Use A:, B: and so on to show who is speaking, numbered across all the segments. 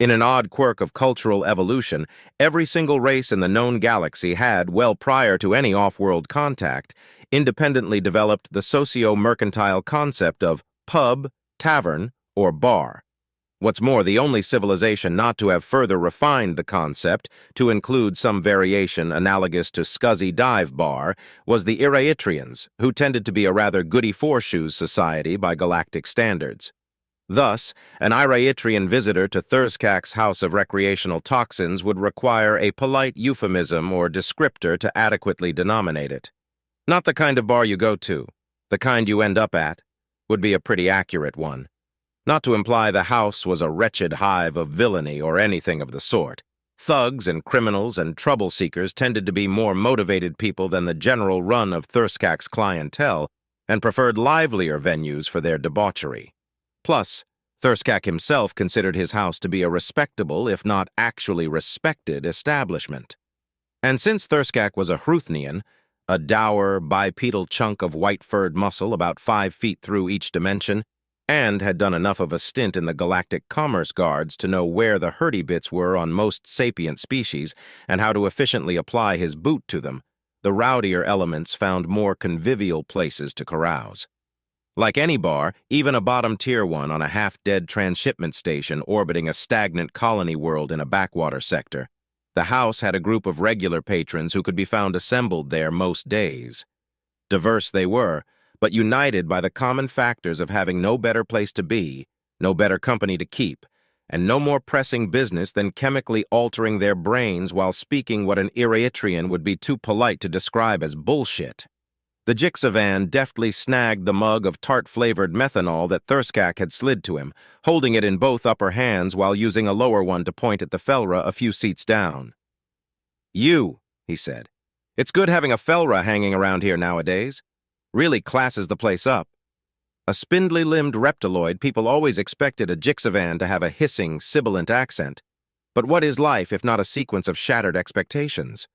A: In an odd quirk of cultural evolution, every single race in the known galaxy had, well prior to any off-world contact, independently developed the socio-mercantile concept of pub, tavern, or bar. What's more, the only civilization not to have further refined the concept to include some variation analogous to scuzzy dive bar was the Ereatrians, who tended to be a rather goody-four-shoes society by galactic standards. Thus, an Ereatrian visitor to Thurskak's House of Recreational Toxins would require a polite euphemism or descriptor to adequately denominate it. Not the kind of bar you go to, the kind you end up at, would be a pretty accurate one. Not to imply the house was a wretched hive of villainy or anything of the sort. Thugs and criminals and trouble-seekers tended to be more motivated people than the general run of Thurskak's clientele and preferred livelier venues for their debauchery. Plus, Thurskak himself considered his house to be a respectable, if not actually respected, establishment. And since Thurskak was a Hruthnian, a dour, bipedal chunk of white-furred muscle about 5 feet through each dimension, and had done enough of a stint in the Galactic Commerce Guards to know where the hurdy bits were on most sapient species and how to efficiently apply his boot to them, the rowdier elements found more convivial places to carouse. Like any bar, even a bottom-tier one on a half-dead transshipment station orbiting a stagnant colony world in a backwater sector, the house had a group of regular patrons who could be found assembled there most days. Diverse they were, but united by the common factors of having no better place to be, no better company to keep, and no more pressing business than chemically altering their brains while speaking what an Ereatrian would be too polite to describe as bullshit. The Jixavan deftly snagged the mug of tart-flavored methanol that Thurskak had slid to him, holding it in both upper hands while using a lower one to point at the Felra a few seats down. "You," he said. "It's good having a Felra hanging around here nowadays. Really classes the place up. A spindly-limbed reptiloid, people always expected a Jixavan to have a hissing, sibilant accent. But what is life if not a sequence of shattered expectations?"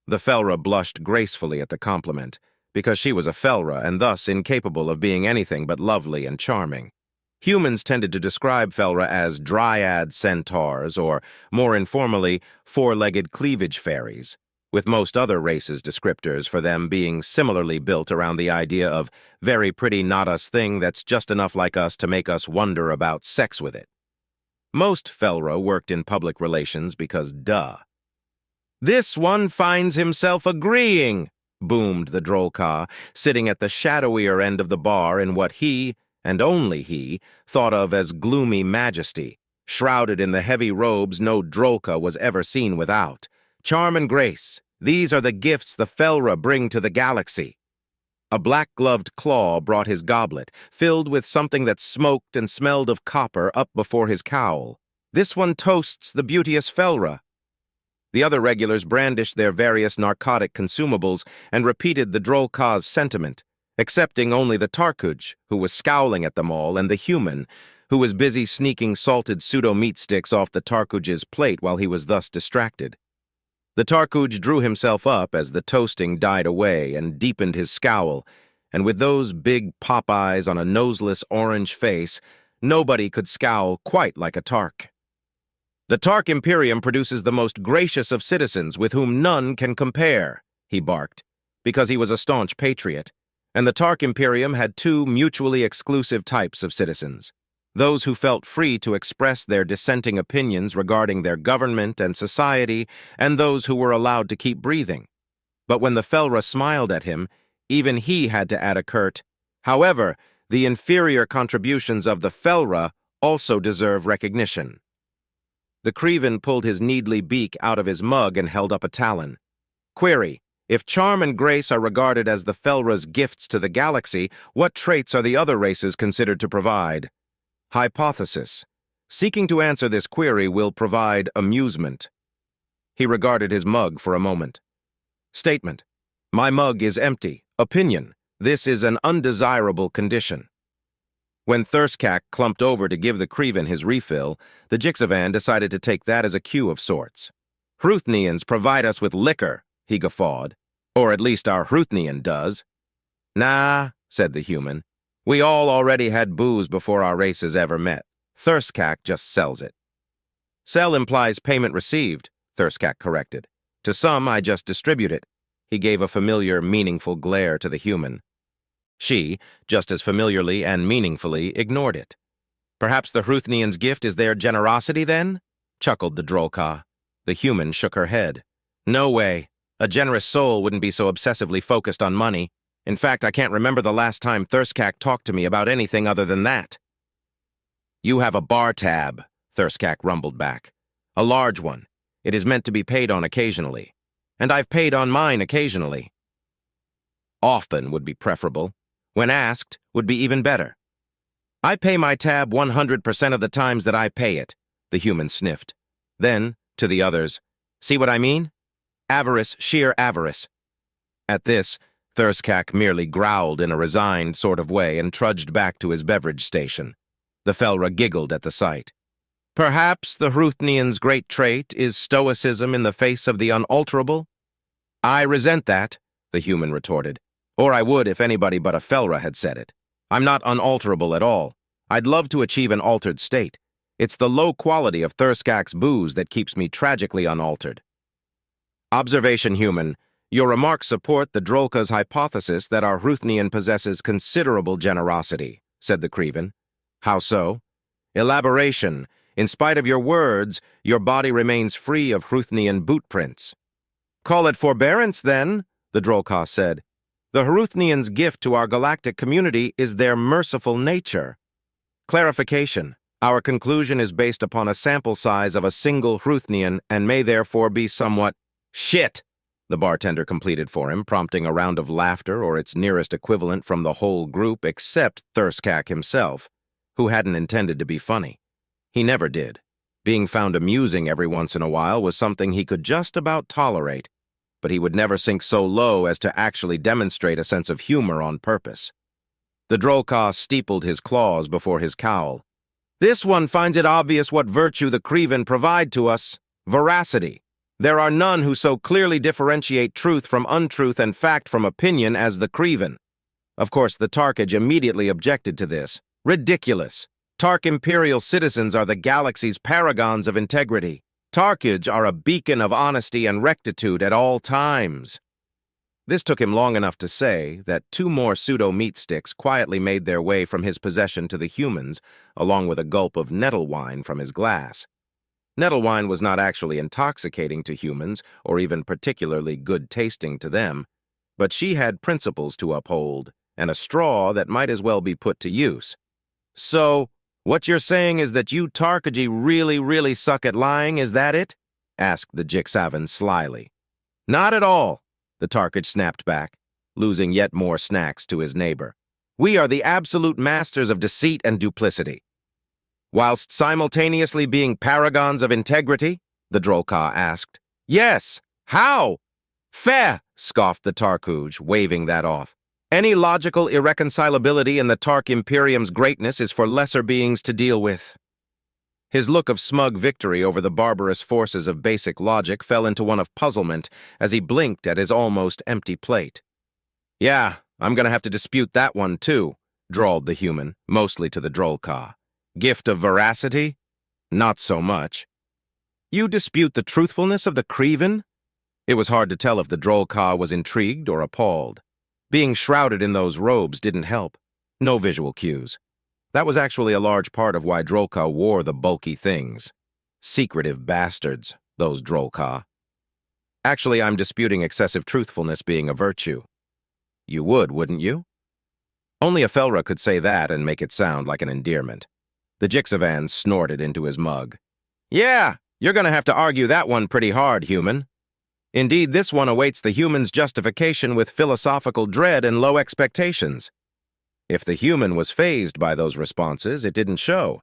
A: The Felra blushed gracefully at the compliment, because she was a Felra and thus incapable of being anything but lovely and charming. Humans tended to describe Felra as dryad centaurs or, more informally, four-legged cleavage fairies, with most other races' descriptors for them being similarly built around the idea of very pretty not-us thing that's just enough like us to make us wonder about sex with it. Most Felra worked in public relations because duh. "This one finds himself agreeing," boomed the Drolka, sitting at the shadowier end of the bar in what he, and only he, thought of as gloomy majesty, shrouded in the heavy robes no Drolka was ever seen without. "Charm and grace, these are the gifts the Felra bring to the galaxy." A black-gloved claw brought his goblet, filled with something that smoked and smelled of copper, up before his cowl. "This one toasts the beauteous Felra." The other regulars brandished their various narcotic consumables and repeated the Drolka's sentiment, excepting only the Tarkuj, who was scowling at them all, and the human, who was busy sneaking salted pseudo-meat sticks off the Tarkuj's plate while he was thus distracted. The Tarkuj drew himself up as the toasting died away and deepened his scowl, and with those big pop eyes on a noseless orange face, nobody could scowl quite like a Tark. "The Tark Imperium produces the most gracious of citizens with whom none can compare," he barked, because he was a staunch patriot, and the Tark Imperium had two mutually exclusive types of citizens: those who felt free to express their dissenting opinions regarding their government and society, and those who were allowed to keep breathing. But when the Felra smiled at him, even he had to add a curt, "However, the inferior contributions of the Felra also deserve recognition." The Creven pulled his needly beak out of his mug and held up a talon. "Query, if charm and grace are regarded as the Felra's gifts to the galaxy, what traits are the other races considered to provide?" Hypothesis. Seeking to answer this query will provide amusement. He regarded his mug for a moment. Statement. "My mug is empty. Opinion. This is an undesirable condition." When Thurskak clumped over to give the Creven his refill, the Jixavan decided to take that as a cue of sorts. "Hruthnians provide us with liquor," he guffawed. "Or at least our Hruthnian does." "Nah," said the human. "We all already had booze before our races ever met. Thurskak just sells it." Sell implies payment received, Thurskak corrected. To some, I just distribute it. He gave a familiar, meaningful glare to the human. She, just as familiarly and meaningfully, ignored it. Perhaps the Hruthnians' gift is their generosity, then? Chuckled the Drolka. The human shook her head. No way. A generous soul wouldn't be so obsessively focused on money. In fact, I can't remember the last time Thurskak talked to me about anything other than that. You have a bar tab, Thurskak rumbled back. A large one. It is meant to be paid on occasionally. And I've paid on mine occasionally. Often would be preferable. When asked, would be even better. I pay my tab 100% of the times that I pay it, the human sniffed. Then, to the others, see what I mean? Avarice, sheer avarice. At this, Thurskak merely growled in a resigned sort of way and trudged back to his beverage station. The Felra giggled at the sight. Perhaps the Hruthnians' great trait is stoicism in the face of the unalterable? I resent that, the human retorted. Or I would if anybody but a Felra had said it. I'm not unalterable at all. I'd love to achieve an altered state. It's the low quality of Thurskak's booze that keeps me tragically unaltered. Observation human. Your remarks support the Drolka's hypothesis that our Hruthnian possesses considerable generosity, said the Creven. How so? Elaboration. In spite of your words, your body remains free of Hruthnian bootprints. Call it forbearance, then, the Drolka said. The Hruthnians' gift to our galactic community is their merciful nature. Clarification. Our conclusion is based upon a sample size of a single Hruthnian and may therefore be somewhat shit, the bartender completed for him, prompting a round of laughter or its nearest equivalent from the whole group except Thurskak himself, who hadn't intended to be funny. He never did. Being found amusing every once in a while was something he could just about tolerate, but he would never sink so low as to actually demonstrate a sense of humor on purpose. The Drolka steepled his claws before his cowl. This one finds it obvious what virtue the Creven provide to us, veracity. There are none who so clearly differentiate truth from untruth and fact from opinion as the Creven. Of course, the Tarkage immediately objected to this. Ridiculous. Tark Imperial citizens are the galaxy's paragons of integrity. Tarkage are a beacon of honesty and rectitude at all times. This took him long enough to say that 2 more pseudo-meat sticks quietly made their way from his possession to the humans, along with a gulp of nettle wine from his glass. Nettle wine was not actually intoxicating to humans, or even particularly good-tasting to them, but she had principles to uphold, and a straw that might as well be put to use. So, what you're saying is that you Tarkage really suck at lying, is that it? Asked the Jixavan slyly. Not at all, the Tarkage snapped back, losing yet more snacks to his neighbor. We are the absolute masters of deceit and duplicity. Whilst simultaneously being paragons of integrity? The Drolka asked. Yes, how? Fair, scoffed the Tarkuj, waving that off. Any logical irreconcilability in the Tark Imperium's greatness is for lesser beings to deal with. His look of smug victory over the barbarous forces of basic logic fell into one of puzzlement as he blinked at his almost empty plate. Yeah, I'm gonna have to dispute that one too, drawled the human, mostly to the Drolka. Gift of veracity? Not so much. You dispute the truthfulness of the Creven? It was hard to tell if the Drolka was intrigued or appalled. Being shrouded in those robes didn't help. No visual cues. That was actually a large part of why Drolka wore the bulky things. Secretive bastards, those Drolka. Actually, I'm disputing excessive truthfulness being a virtue. You would, wouldn't you? Only a Felra could say that and make it sound like an endearment. The Jixavan snorted into his mug. Yeah, you're gonna have to argue that one pretty hard, human. Indeed, this one awaits the human's justification with philosophical dread and low expectations. If the human was fazed by those responses, it didn't show.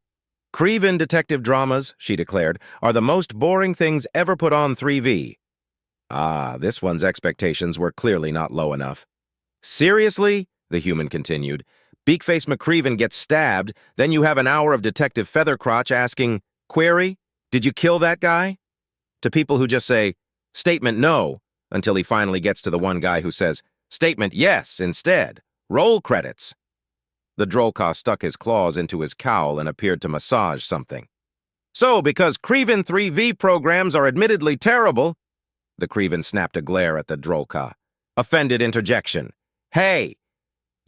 A: Creven detective dramas, she declared, are the most boring things ever put on 3V. Ah, this one's expectations were clearly not low enough. Seriously? The human continued. Beakface McCreven gets stabbed, then you have an hour of Detective Feathercrotch asking, Query, did you kill that guy? To people who just say, Statement no, until he finally gets to the one guy who says, Statement yes, instead. Roll credits. The Drolka stuck his claws into his cowl and appeared to massage something. So, because Creven 3V programs are admittedly terrible, the Creven snapped a glare at the Drolka. Offended interjection. Hey,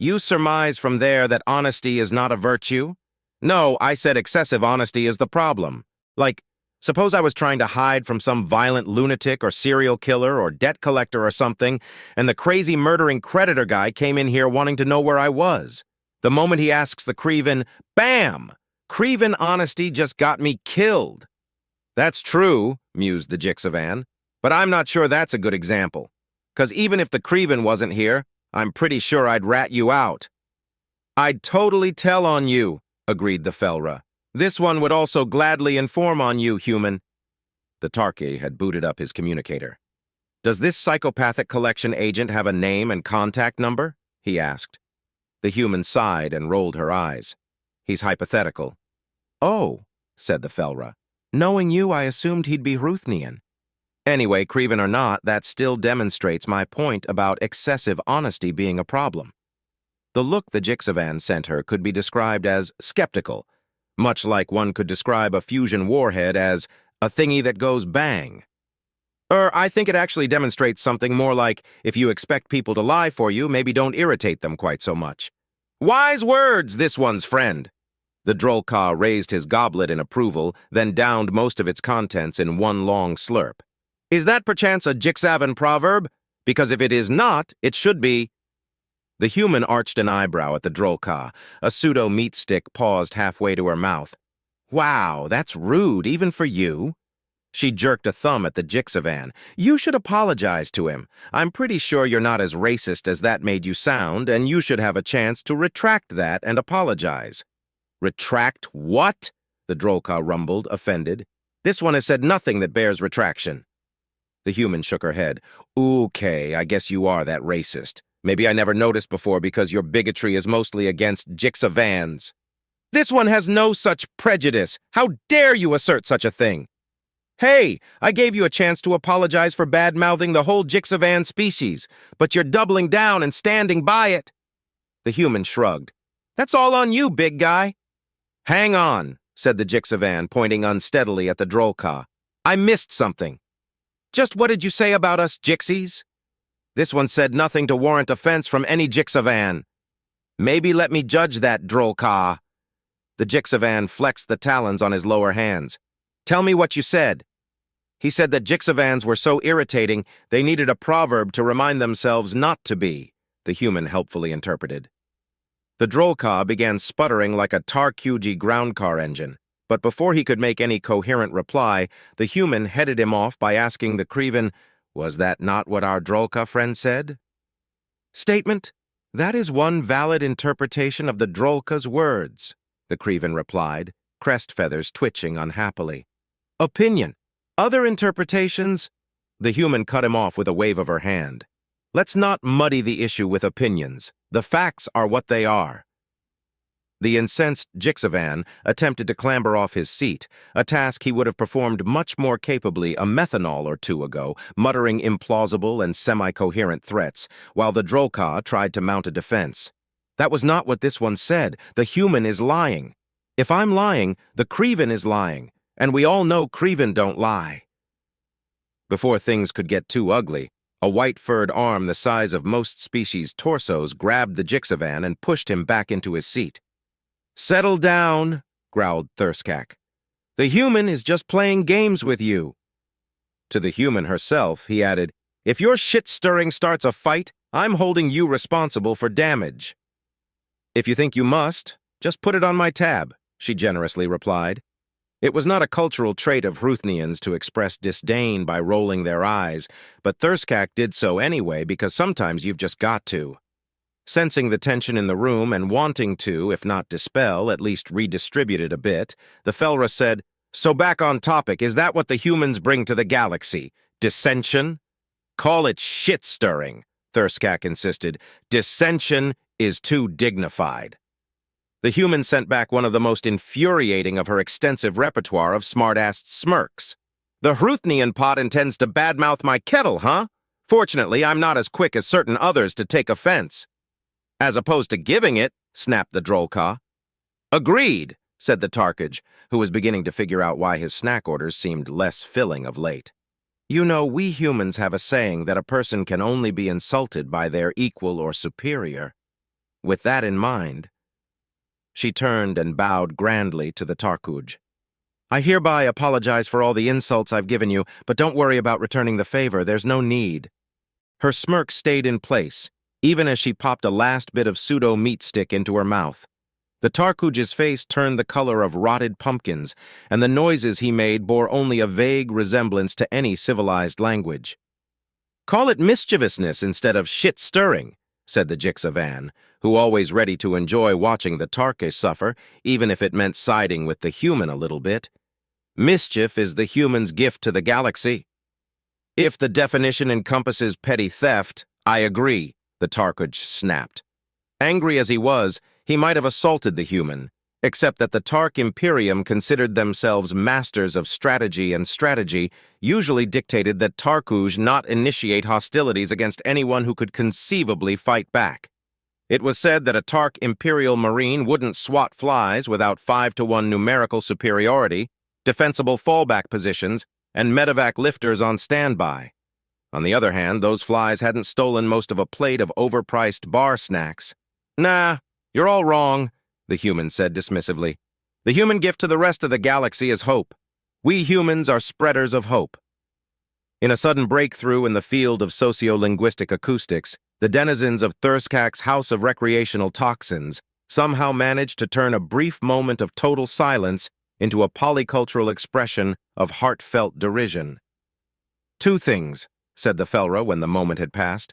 A: you surmise from there that honesty is not a virtue? No, I said excessive honesty is the problem. Like, suppose I was trying to hide from some violent lunatic or serial killer or debt collector or something, and the crazy murdering creditor guy came in here wanting to know where I was. The moment he asks the Creven, bam! Creven honesty just got me killed. That's true, mused the Jixavan, but I'm not sure that's a good example. 'Cause even if the Creven wasn't here, I'm pretty sure I'd rat you out. I'd totally tell on you, agreed the Felra. This one would also gladly inform on you, human. The Tarki had booted up his communicator. Does this psychopathic collection agent have a name and contact number? He asked. The human sighed and rolled her eyes. He's hypothetical. Oh, said the Felra. Knowing you, I assumed he'd be Ruthnian. Anyway, Creven or not, that still demonstrates my point about excessive honesty being a problem. The look the Jixavan sent her could be described as skeptical, much like one could describe a fusion warhead as a thingy that goes bang. I think it actually demonstrates something more like, if you expect people to lie for you, maybe don't irritate them quite so much. Wise words, this one's friend. The Drolka raised his goblet in approval, then downed most of its contents in one long slurp. Is that perchance a Jixavan proverb? Because if it is not, it should be. The human arched an eyebrow at the Drolka. A pseudo-meat stick paused halfway to her mouth. Wow, that's rude, even for you. She jerked a thumb at the Jixavan. You should apologize to him. I'm pretty sure you're not as racist as that made you sound, and you should have a chance to retract that and apologize. Retract what? The Drolka rumbled, offended. This one has said nothing that bears retraction. The human shook her head. Okay, I guess you are that racist. Maybe I never noticed before because your bigotry is mostly against Jixavans. This one has no such prejudice. How dare you assert such a thing? Hey, I gave you a chance to apologize for bad-mouthing the whole Jixavan species, but you're doubling down and standing by it. The human shrugged. That's all on you, big guy. Hang on, said the Jixavan, pointing unsteadily at the Drolka. I missed something. Just what did you say about us, Jixies? This one said nothing to warrant offense from any Jixavan. Maybe let me judge that, Drolka. The Jixavan flexed the talons on his lower hands. Tell me what you said. He said that Jixavans were so irritating they needed a proverb to remind themselves not to be, the human helpfully interpreted. The Drolka began sputtering like a Tarkuji ground car engine, but before he could make any coherent reply, the human headed him off by asking the Creven, was that not what our Drolka friend said? Statement, that is one valid interpretation of the Drolka's words, the Creven replied, crest feathers twitching unhappily. Opinion. Other interpretations? The human cut him off with a wave of her hand. Let's not muddy the issue with opinions. The facts are what they are. The incensed Jixavan attempted to clamber off his seat, a task he would have performed much more capably a methanol or two ago, muttering implausible and semi-coherent threats, while the Drolka tried to mount a defense. That was not what this one said. The human is lying. If I'm lying, the Creven is lying, and we all know Creven don't lie. Before things could get too ugly, a white-furred arm the size of most species' torsos grabbed the Jixavan and pushed him back into his seat. Settle down, growled Thurskak. The human is just playing games with you. To the human herself, he added, if your shit-stirring starts a fight, I'm holding you responsible for damage. If you think you must, just put it on my tab, she generously replied. It was not a cultural trait of Ruthnians to express disdain by rolling their eyes, but Thurskak did so anyway because sometimes you've just got to. Sensing the tension in the room and wanting to, if not dispel, at least redistribute it a bit, the Felra said, so back on topic, is that what the humans bring to the galaxy? Dissension? Call it shit-stirring, Thurskak insisted. Dissension is too dignified. The human sent back one of the most infuriating of her extensive repertoire of smart-assed smirks. The Ruthnian pot intends to badmouth my kettle, huh? Fortunately, I'm not as quick as certain others to take offense. As opposed to giving it, snapped the Drolka. Agreed, said the Tarkage, who was beginning to figure out why his snack orders seemed less filling of late. You know, we humans have a saying that a person can only be insulted by their equal or superior. With that in mind, she turned and bowed grandly to the Tarkage. I hereby apologize for all the insults I've given you, but don't worry about returning the favor. There's no need. Her smirk stayed in place, even as she popped a last bit of pseudo-meat stick into her mouth. The Tarkage's face turned the color of rotted pumpkins, and the noises he made bore only a vague resemblance to any civilized language. Call it mischievousness instead of shit-stirring, said the Jixavan, who always ready to enjoy watching the Tarkage suffer, even if it meant siding with the human a little bit. Mischief is the human's gift to the galaxy. If the definition encompasses petty theft, I agree, the Tarkage snapped. Angry as he was, he might have assaulted the human, except that the Tark Imperium considered themselves masters of strategy, and strategy usually dictated that Tarkage not initiate hostilities against anyone who could conceivably fight back. It was said that a Tark Imperial Marine wouldn't swat flies without 5-to-1 numerical superiority, defensible fallback positions, and medevac lifters on standby. On the other hand, those flies hadn't stolen most of a plate of overpriced bar snacks. Nah, you're all wrong, the human said dismissively. The human gift to the rest of the galaxy is hope. We humans are spreaders of hope. In a sudden breakthrough in the field of sociolinguistic acoustics, the denizens of Thurskak's House of Recreational Toxins somehow managed to turn a brief moment of total silence into a polycultural expression of heartfelt derision. Two things, said the Felra when the moment had passed.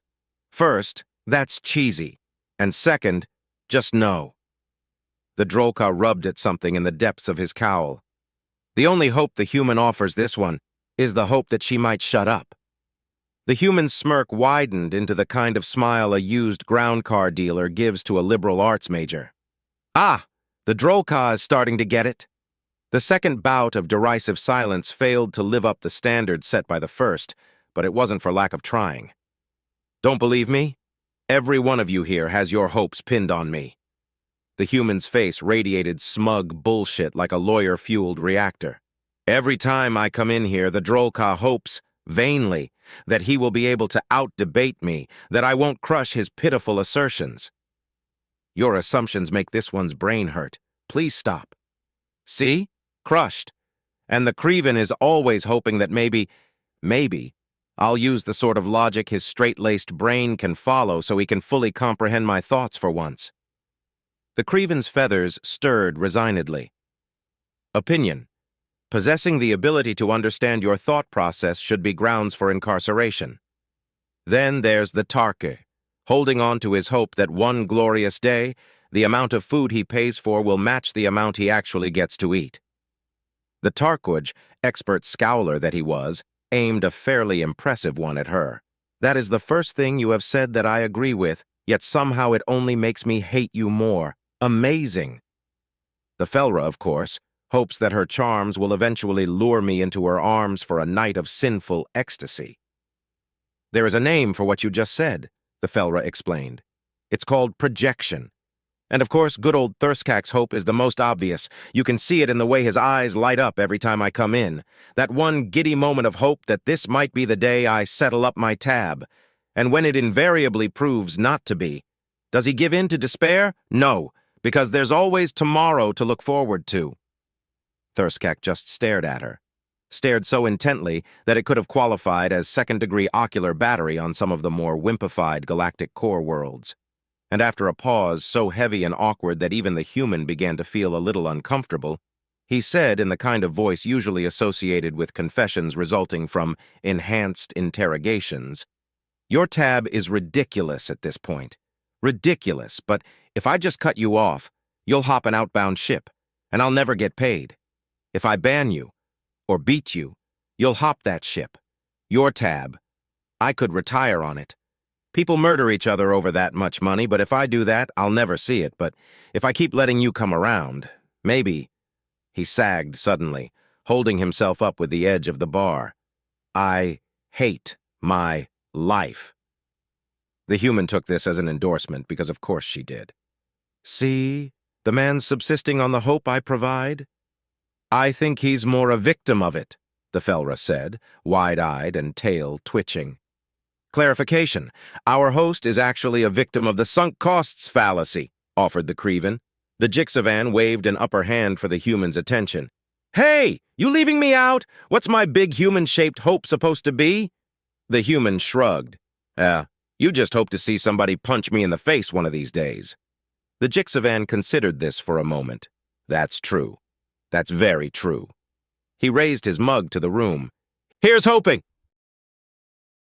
A: First, that's cheesy. And second, just no. The Drolka rubbed at something in the depths of his cowl. The only hope the human offers this one is the hope that she might shut up. The human smirk widened into the kind of smile a used ground car dealer gives to a liberal arts major. Ah, the Drolka is starting to get it. The second bout of derisive silence failed to live up the standard set by the first, but it wasn't for lack of trying. Don't believe me? Every one of you here has your hopes pinned on me. The human's face radiated smug bullshit like a lawyer-fueled reactor. Every time I come in here, the Drolka hopes, vainly, that he will be able to out-debate me, that I won't crush his pitiful assertions. Your assumptions make this one's brain hurt. Please stop. See? Crushed. And the Creven is always hoping that maybe, I'll use the sort of logic his straight-laced brain can follow so he can fully comprehend my thoughts for once. The Creven's feathers stirred resignedly. Opinion. Possessing the ability to understand your thought process should be grounds for incarceration. Then there's the Tarke, holding on to his hope that one glorious day, the amount of food he pays for will match the amount he actually gets to eat. The Tarkage, expert scowler that he was, aimed a fairly impressive one at her. That is the first thing you have said that I agree with, yet somehow it only makes me hate you more. Amazing. The Felra, of course, hopes that her charms will eventually lure me into her arms for a night of sinful ecstasy. There is a name for what you just said, the Felra explained. It's called projection. And of course, good old Thurskak's hope is the most obvious. You can see it in the way his eyes light up every time I come in. That one giddy moment of hope that this might be the day I settle up my tab. And when it invariably proves not to be. Does he give in to despair? No, because there's always tomorrow to look forward to. Thurskak just stared at her. Stared so intently that it could have qualified as second-degree ocular battery on some of the more wimpified galactic core worlds. And after a pause so heavy and awkward that even the human began to feel a little uncomfortable, he said in the kind of voice usually associated with confessions resulting from enhanced interrogations, "Your tab is ridiculous at this point. Ridiculous, but if I just cut you off, you'll hop an outbound ship, and I'll never get paid. If I ban you, or beat you, you'll hop that ship. Your tab. I could retire on it. People murder each other over that much money, but if I do that, I'll never see it. But if I keep letting you come around, maybe." He sagged suddenly, holding himself up with the edge of the bar. "I hate my life." The human took this as an endorsement because of course she did. "See? The man's subsisting on the hope I provide? I think he's more a victim of it, the Felra said, wide-eyed and tail twitching. Clarification. Our host is actually a victim of the sunk costs fallacy, offered the Creven. The Jixavan waved an upper hand for the human's attention. Hey, you leaving me out? What's my big human-shaped hope supposed to be? The human shrugged. You just hope to see somebody punch me in the face one of these days. The Jixavan considered this for a moment. That's true. That's very true. He raised his mug to the room. Here's hoping.